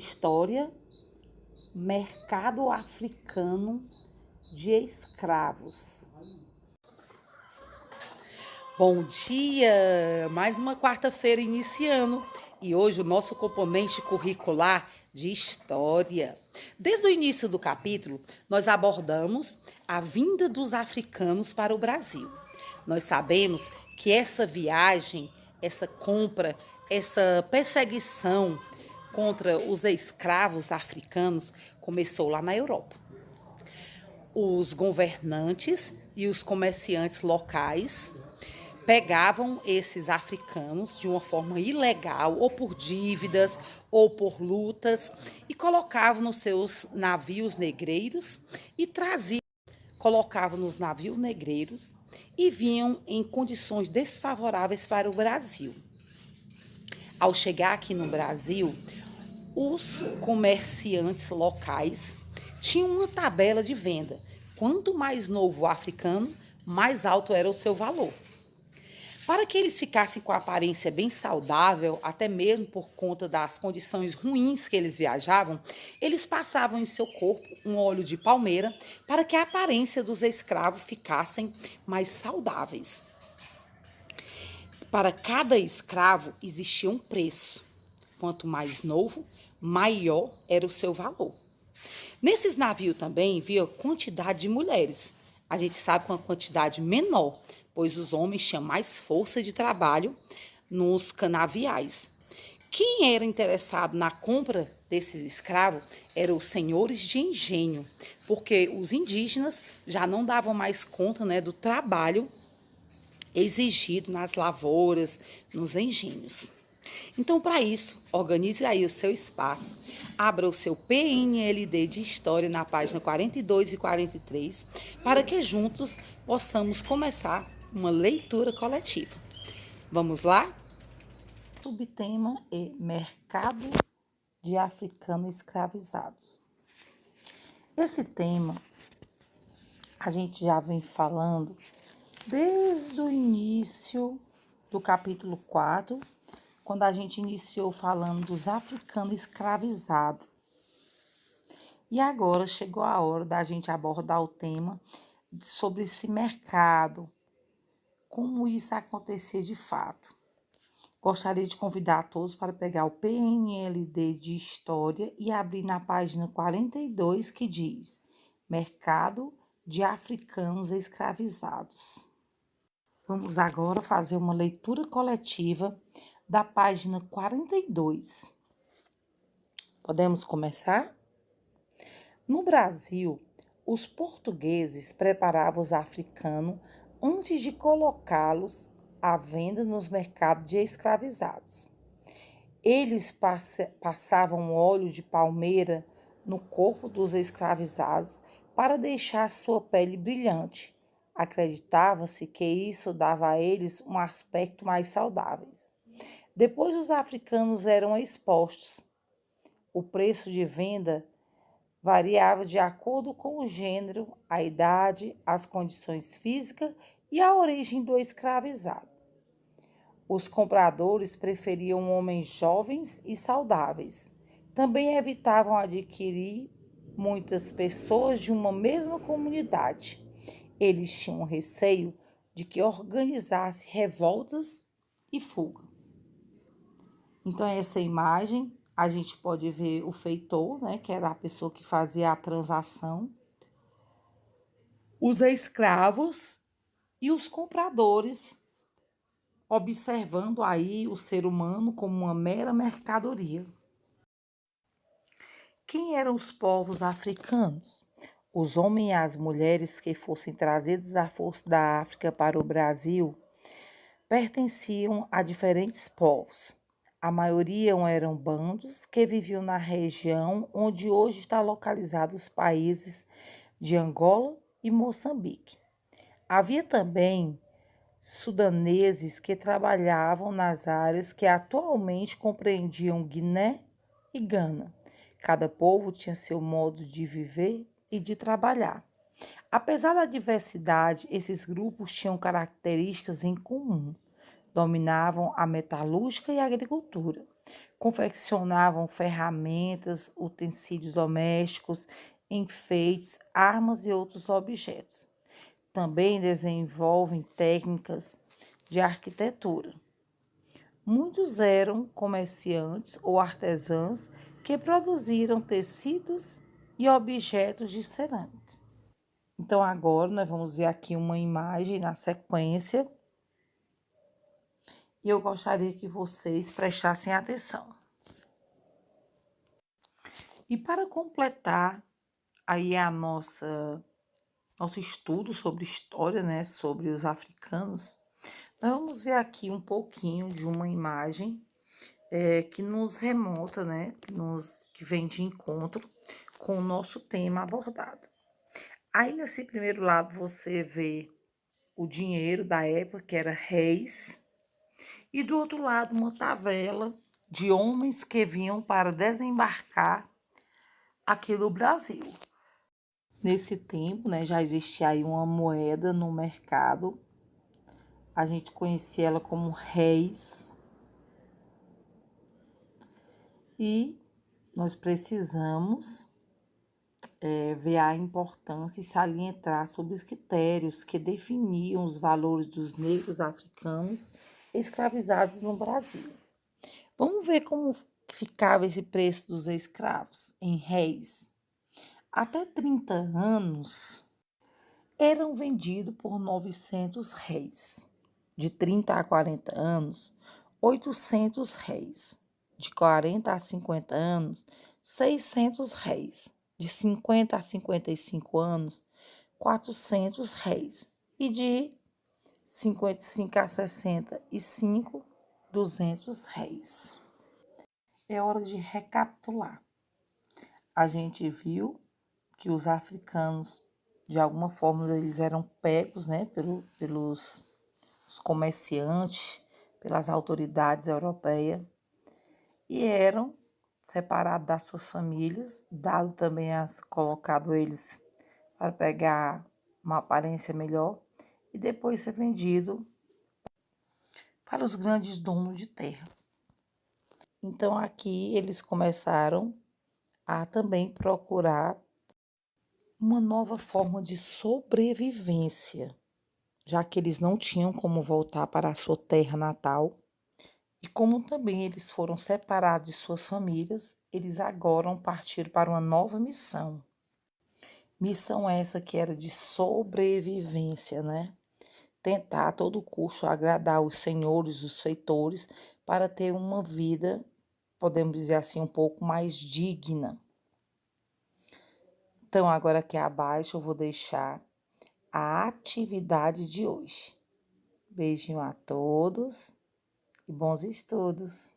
História, mercado africano de escravos. Bom dia! Mais uma quarta-feira iniciando e hoje o nosso componente curricular de História. Desde o início do capítulo, nós abordamos a vinda dos africanos para o Brasil. Nós sabemos que essa viagem, essa compra, essa perseguição contra os escravos africanos começou lá na Europa. Os governantes e os comerciantes locais pegavam esses africanos de uma forma ilegal, ou por dívidas, ou por lutas, e colocavam nos seus navios negreiros e colocavam nos navios negreiros e vinham em condições desfavoráveis para o Brasil. Ao chegar aqui no Brasil, os comerciantes locais tinham uma tabela de venda. Quanto mais novo o africano, mais alto era o seu valor. Para que eles ficassem com a aparência bem saudável, até mesmo por conta das condições ruins que eles viajavam, eles passavam em seu corpo um óleo de palmeira para que a aparência dos escravos ficassem mais saudáveis. Para cada escravo existia um preço. Quanto mais novo, maior era o seu valor. Nesses navios também havia quantidade de mulheres. A gente sabe que uma quantidade menor, pois os homens tinham mais força de trabalho nos canaviais. Quem era interessado na compra desses escravos eram os senhores de engenho, porque os indígenas já não davam mais conta, do trabalho exigido nas lavouras, nos engenhos. Então, para isso, organize aí o seu espaço, abra o seu PNLD de História na página 42 e 43, para que juntos possamos começar uma leitura coletiva. Vamos lá? O subtema é Mercado de Africanos Escravizados. Esse tema a gente já vem falando desde o início do capítulo 4, quando a gente iniciou falando dos africanos escravizados. E agora chegou a hora da gente abordar o tema sobre esse mercado, como isso acontecia de fato. Gostaria de convidar a todos para pegar o PNLD de História e abrir na página 42, que diz Mercado de Africanos Escravizados. Vamos agora fazer uma leitura coletiva da página 42. Podemos começar? No Brasil, os portugueses preparavam os africanos antes de colocá-los à venda nos mercados de escravizados. Eles passavam óleo de palmeira no corpo dos escravizados para deixar sua pele brilhante. Acreditava-se que isso dava a eles um aspecto mais saudável. Depois os africanos eram expostos. O preço de venda variava de acordo com o gênero, a idade, as condições físicas e a origem do escravizado. Os compradores preferiam homens jovens e saudáveis. Também evitavam adquirir muitas pessoas de uma mesma comunidade. Eles tinham receio de que organizasse revoltas e fuga. Então, essa imagem, a gente pode ver o feitor, que era a pessoa que fazia a transação, os escravos e os compradores, observando aí o ser humano como uma mera mercadoria. Quem eram os povos africanos? Os homens e as mulheres que fossem trazidos à força da África para o Brasil pertenciam a diferentes povos. A maioria eram bandos que viviam na região onde hoje está localizado os países de Angola e Moçambique. Havia também sudaneses que trabalhavam nas áreas que atualmente compreendiam Guiné e Gana. Cada povo tinha seu modo de viver e de trabalhar. Apesar da diversidade, esses grupos tinham características em comum. Dominavam a metalúrgica e a agricultura. confeccionavam ferramentas, utensílios domésticos, enfeites, armas e outros objetos. Também desenvolvem técnicas de arquitetura. Muitos eram comerciantes ou artesãos que produziram tecidos e objetos de cerâmica. Então, agora nós vamos ver aqui uma imagem na sequência e eu gostaria que vocês prestassem atenção. E para completar aí nosso estudo sobre história, né, sobre os africanos, nós vamos ver aqui um pouquinho de uma imagem que nos remonta, né, que vem de encontro com o nosso tema abordado. Aí, nesse primeiro lado, você vê o dinheiro da época, que era réis, e do outro lado, uma tabela de homens que vinham para desembarcar aqui no Brasil. Nesse tempo, né, já existia aí uma moeda no mercado. A gente conhecia ela como réis. E nós precisamos ver a importância e salientar sobre os critérios que definiam os valores dos negros africanos escravizados no Brasil. Vamos ver como ficava esse preço dos escravos em réis. Até 30 anos eram vendidos por 900 réis. De 30 a 40 anos, 800 réis. De 40 a 50 anos, 600 réis. De 50 a 55 anos, 400 réis. E de 55 a 65, 200 réis. É hora de recapitular. A gente viu que os africanos, de alguma forma, eles eram pegos, né, pelos comerciantes, pelas autoridades europeias, e eram separados das suas famílias, dado também colocado eles para pegar uma aparência melhor, e depois ser vendido para os grandes donos de terra. Então aqui eles começaram a também procurar uma nova forma de sobrevivência, já que eles não tinham como voltar para a sua terra natal. E como também eles foram separados de suas famílias, eles agora partiram para uma nova missão. Missão essa que era de sobrevivência, né? Tentar a todo custo agradar os senhores, os feitores, para ter uma vida, podemos dizer assim, um pouco mais digna. Então, agora aqui abaixo eu vou deixar a atividade de hoje. Beijinho a todos e bons estudos!